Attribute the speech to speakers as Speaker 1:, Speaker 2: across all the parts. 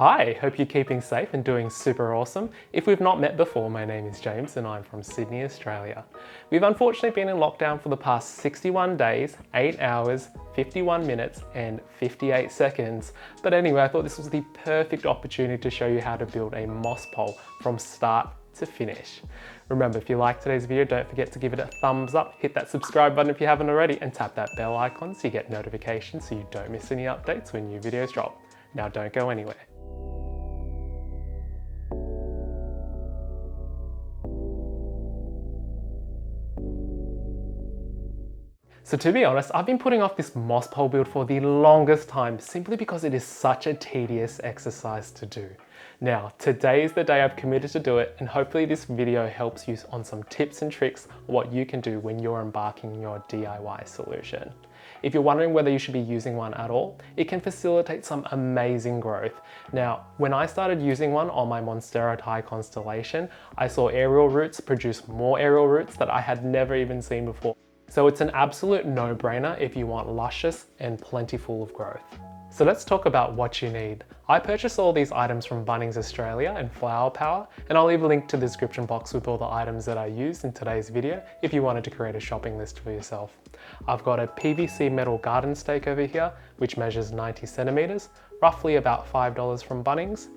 Speaker 1: Hi, hope you're keeping safe and doing super awesome. If we've not met before, my name is James and I'm from Sydney, Australia. We've unfortunately been in lockdown for the past 61 days, 8 hours, 51 minutes and 58 seconds. But anyway, I thought this was the perfect opportunity to show you how to build a moss pole from start to finish. Remember, if you like today's video, don't forget to give it a thumbs up, hit that subscribe button if you haven't already, and tap that bell icon so you get notifications so you don't miss any updates when new videos drop. Now don't go anywhere. So to be honest, I've been putting off this moss pole build for the longest time simply because it is such a tedious exercise to do. Now, today is the day I've committed to do it, and hopefully this video helps you on some tips and tricks what you can do when you're embarking on your DIY solution. If you're wondering whether you should be using one at all, it can facilitate some amazing growth. Now, when I started using one on my Monstera Thai constellation, I saw aerial roots produce more aerial roots that I had never even seen before. So it's an absolute no-brainer if you want luscious and plentiful of growth. So let's talk about what you need. I purchased all these items from Bunnings Australia and Flower Power, and I'll leave a link to the description box with all the items that I used in today's video if you wanted to create a shopping list for yourself. I've got a PVC metal garden stake over here, which measures 90 centimeters, roughly about $5 from Bunnings.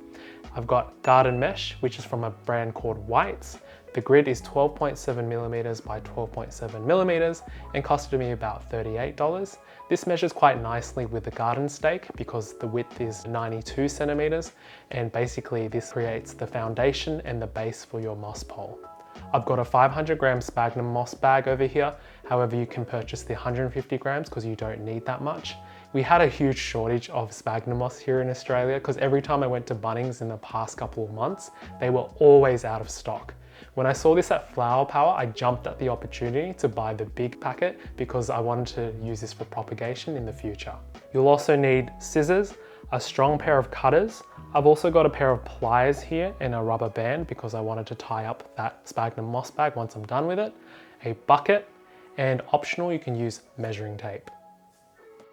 Speaker 1: I've got garden mesh, which is from a brand called Whites. The grid is 12.7 millimeters by 12.7 millimeters and costed me about $38. This measures quite nicely with the garden stake because the width is 92 centimeters, and basically this creates the foundation and the base for your moss pole. I've got a 500 gram sphagnum moss bag over here. However, you can purchase the 150 grams because you don't need that much. We had a huge shortage of sphagnum moss here in Australia because every time I went to Bunnings in the past couple of months, they were always out of stock. When I saw this at Flower Power, I jumped at the opportunity to buy the big packet because I wanted to use this for propagation in the future. You'll also need scissors, a strong pair of cutters. I've also got a pair of pliers here and a rubber band because I wanted to tie up that sphagnum moss bag once I'm done with it, a bucket, and optional, you can use measuring tape.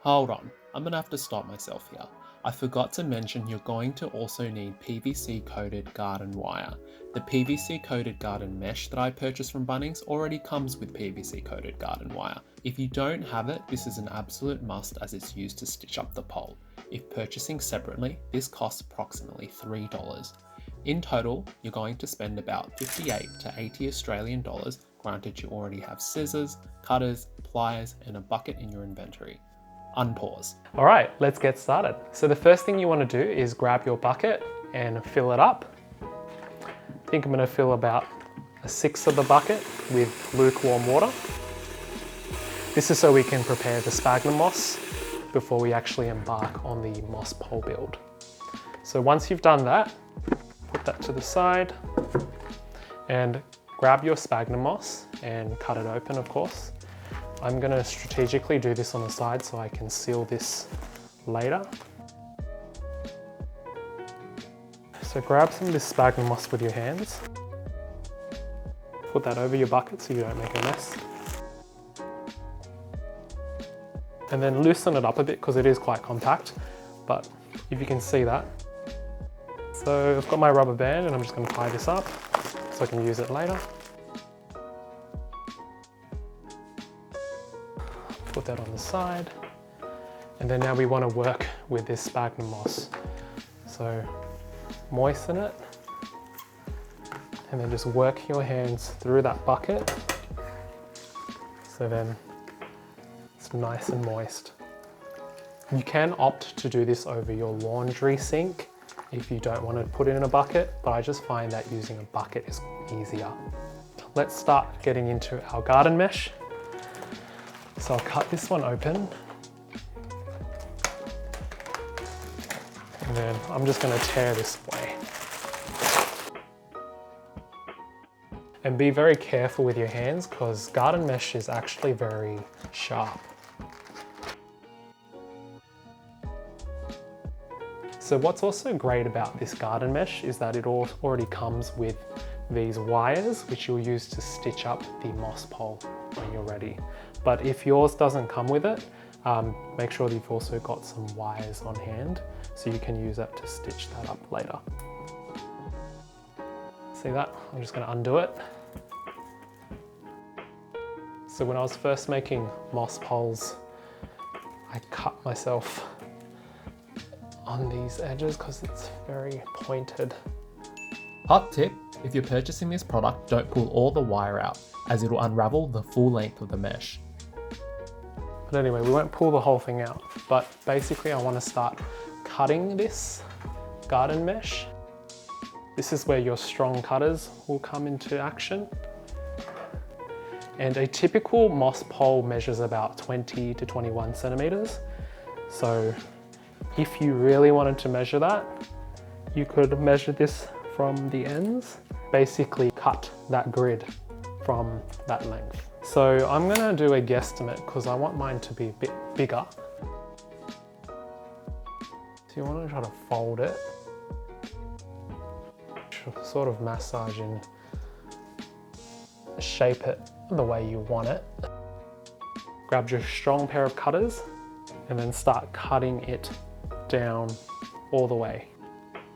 Speaker 2: Hold on, I'm gonna have to stop myself here. I forgot to mention you're going to also need PVC coated garden wire. The PVC coated garden mesh that I purchased from Bunnings already comes with PVC coated garden wire. If you don't have it, this is an absolute must as it's used to stitch up the pole. If purchasing separately, this costs approximately $3. In total, you're going to spend about 58 to 80 Australian dollars, granted you already have scissors, cutters, pliers, and a bucket in your inventory. Unpause.
Speaker 1: All right, let's get started. So the first thing you want to do is grab your bucket and fill it up. I think I'm going to fill about 1/6 of the bucket with lukewarm water. This is so we can prepare the sphagnum moss before we actually embark on the moss pole build. So once you've done that, put that to the side and grab your sphagnum moss and cut it open, of course. I'm going to strategically do this on the side so I can seal this later. So grab some of this sphagnum moss with your hands. Put that over your bucket so you don't make a mess. And then loosen it up a bit because it is quite compact, but if you can see that. So I've got my rubber band and I'm just going to tie this up so I can use it later. Put that on the side. And then now we want to work with this sphagnum moss. So moisten it and then just work your hands through that bucket. So then it's nice and moist. You can opt to do this over your laundry sink if you don't want to put it in a bucket, but I just find that using a bucket is easier. Let's start getting into our garden mesh. So I'll cut this one open. And then I'm just going to tear this away. And be very careful with your hands because garden mesh is actually very sharp. So what's also great about this garden mesh is that it already comes with these wires, which you'll use to stitch up the moss pole when you're ready. But if yours doesn't come with it, Make sure that you've also got some wires on hand so you can use that to stitch that up later. See that? I'm just going to undo it. So when I was first making moss poles, I cut myself on these edges because it's very pointed.
Speaker 2: Hot tip, if you're purchasing this product, don't pull all the wire out, as it'll unravel the full length of the mesh.
Speaker 1: But anyway, we won't pull the whole thing out, but basically I want to start cutting this garden mesh. This is where your strong cutters will come into action. And a typical moss pole measures about 20 to 21 centimeters. So if you really wanted to measure that, you could measure this from the ends, basically cut that grid from that length. So I'm gonna do a guesstimate because I want mine to be a bit bigger. So you want to try to fold it, sort of massage and shape it the way you want it. Grab your strong pair of cutters and then start cutting it down all the way.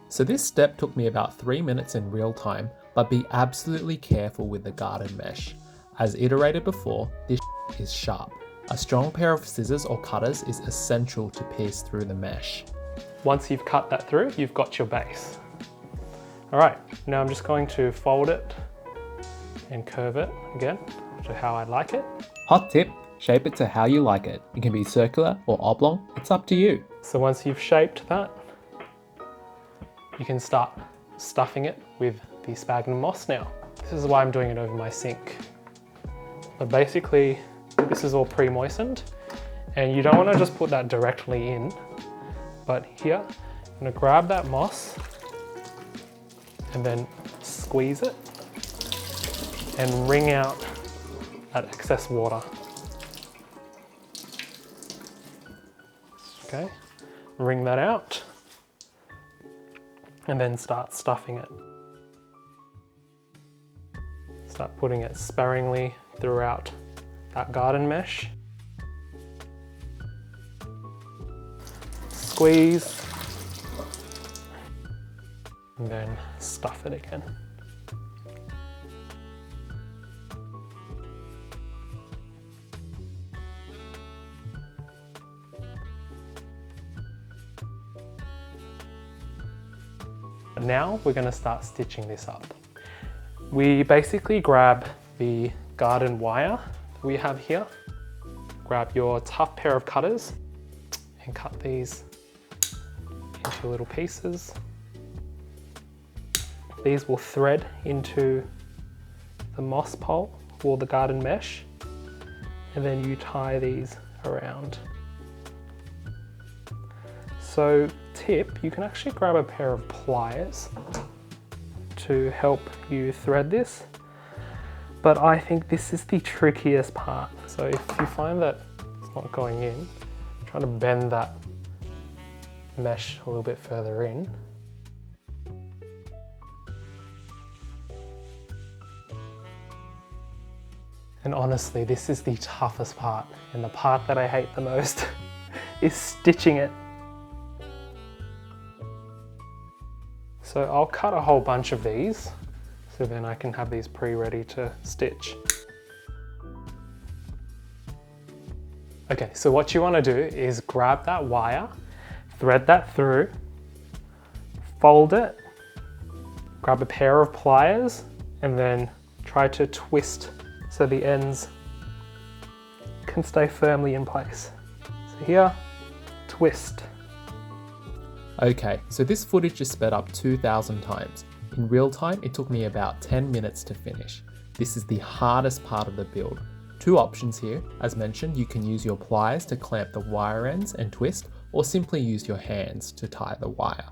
Speaker 2: So this step took me about 3 minutes in real time, but be absolutely careful with the garden mesh. As iterated before, this is sharp. A strong pair of scissors or cutters is essential to pierce through the mesh.
Speaker 1: Once you've cut that through, you've got your base. All right, now I'm just going to fold it and curve it again to how I like it.
Speaker 2: Hot tip, shape it to how you like it. It can be circular or oblong, it's up to you.
Speaker 1: So once you've shaped that, you can start stuffing it with the sphagnum moss now. This is why I'm doing it over my sink. But basically, this is all pre-moistened, and you don't want to just put that directly in, but here, I'm going to grab that moss and then squeeze it and wring out that excess water. Okay, wring that out and then start stuffing it. Start putting it sparingly throughout that garden mesh. Squeeze and then stuff it again. Now we're going to start stitching this up. We basically grab the garden wire we have here, grab your tough pair of cutters and cut these into little pieces. These will thread into the moss pole or the garden mesh, and then you tie these around. So tip, you can actually grab a pair of pliers to help you thread this, but I think this is the trickiest part. So if you find that it's not going in, try to bend that mesh a little bit further in. And honestly, this is the toughest part, and the part that I hate the most is stitching it. So I'll cut a whole bunch of these, so then I can have these pre-ready to stitch. Okay, so what you want to do is grab that wire, thread that through, fold it, grab a pair of pliers, and then try to twist so the ends can stay firmly in place. So here, twist.
Speaker 2: Okay, so this footage is sped up 2,000 times. In real time, it took me about 10 minutes to finish. This is the hardest part of the build. Two options here. As mentioned, you can use your pliers to clamp the wire ends and twist, or simply use your hands to tie the wire.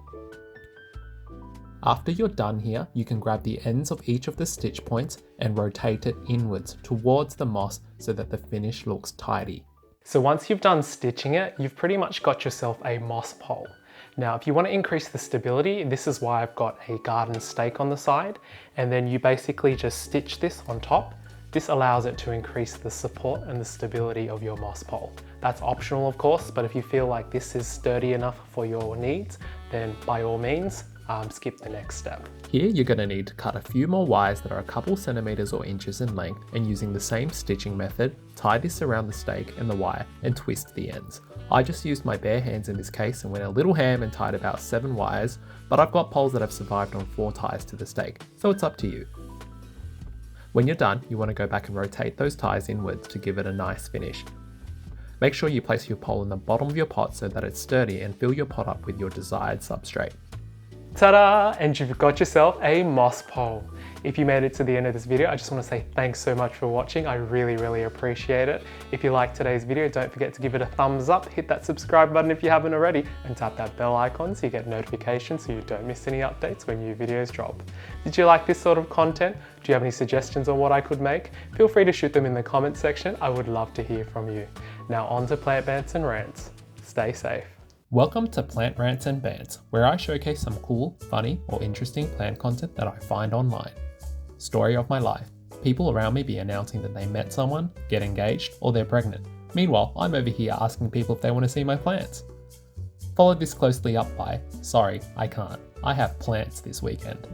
Speaker 2: After you're done here, you can grab the ends of each of the stitch points and rotate it inwards towards the moss so that the finish looks tidy.
Speaker 1: So once you've done stitching it, you've pretty much got yourself a moss pole. Now, if you want to increase the stability, this is why I've got a garden stake on the side, and then you basically just stitch this on top This allows it to increase the support and the stability of your moss pole. That's optional of course, but if you feel like this is sturdy enough for your needs, then by all means, skip the next step.
Speaker 2: Here you're going to need to cut a few more wires that are a couple centimeters or inches in length, and using the same stitching method, tie this around the stake and the wire and twist the ends. I just used my bare hands in this case and went a little ham and tied about 7 wires, but I've got poles that have survived on 4 ties to the stake, so it's up to you. When you're done, you want to go back and rotate those ties inwards to give it a nice finish. Make sure you place your pole in the bottom of your pot so that it's sturdy, and fill your pot up with your desired substrate.
Speaker 1: Ta-da! And you've got yourself a moss pole. If you made it to the end of this video, I just want to say thanks so much for watching. I really appreciate it. If you liked today's video, don't forget to give it a thumbs up, hit that subscribe button if you haven't already, and tap that bell icon so you get notifications so you don't miss any updates when new videos drop. Did you like this sort of content? Do you have any suggestions on what I could make? Feel free to shoot them in the comments section. I would love to hear from you. Now on to plant bants and rants. Stay safe.
Speaker 2: Welcome to Plant Rants and Bants, where I showcase some cool, funny, or interesting plant content that I find online. Story of my life. People around me be announcing that they met someone, get engaged, or they're pregnant. Meanwhile, I'm over here asking people if they want to see my plants. Follow this closely up by, sorry, I can't. I have plants this weekend.